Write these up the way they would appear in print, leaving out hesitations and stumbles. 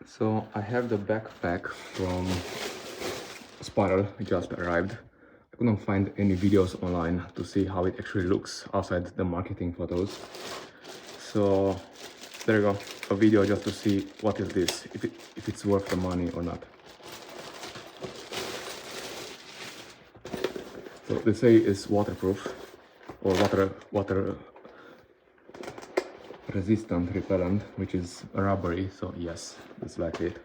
So I have the backpack from Spiral, it just arrived. I couldn't find any videos online to see how it actually looks outside the marketing photos. So there you go, a video just to see what is this, if it's worth the money or not. So they say it's waterproof or water resistant repellent, which is rubbery, so yes, that's likely it.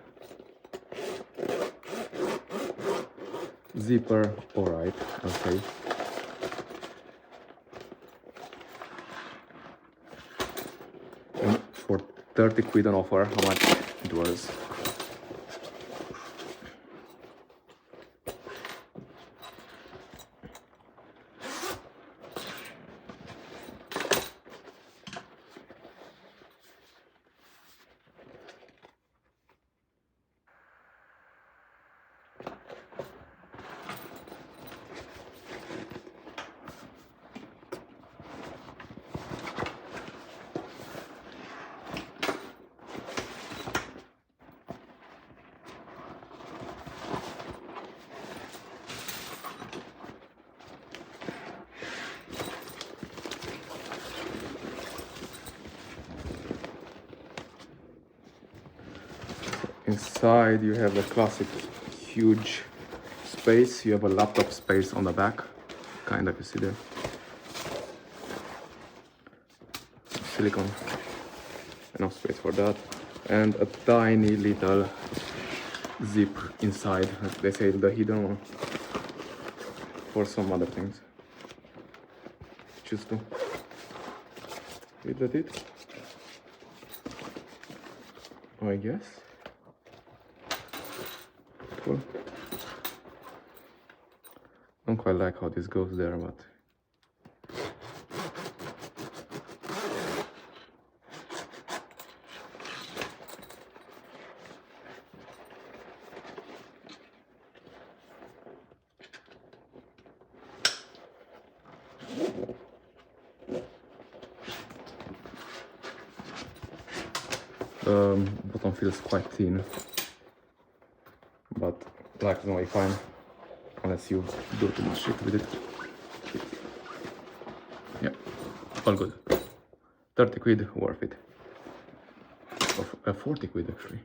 Zipper, alright, okay. And for 30 quid on offer, how much it was? Inside you have the classic huge space. You have a laptop space on the back, kind of, you see there. Silicone, enough space for that. And a tiny little zip inside. They say the hidden one for some other things. Choose to. Is that it? I guess. Cool. Don't quite like how this goes there, but bottom feels quite thin, but black is only fine unless you do too much shit with it. Yeah, all good. 30 quid, worth it. Or 40 quid actually.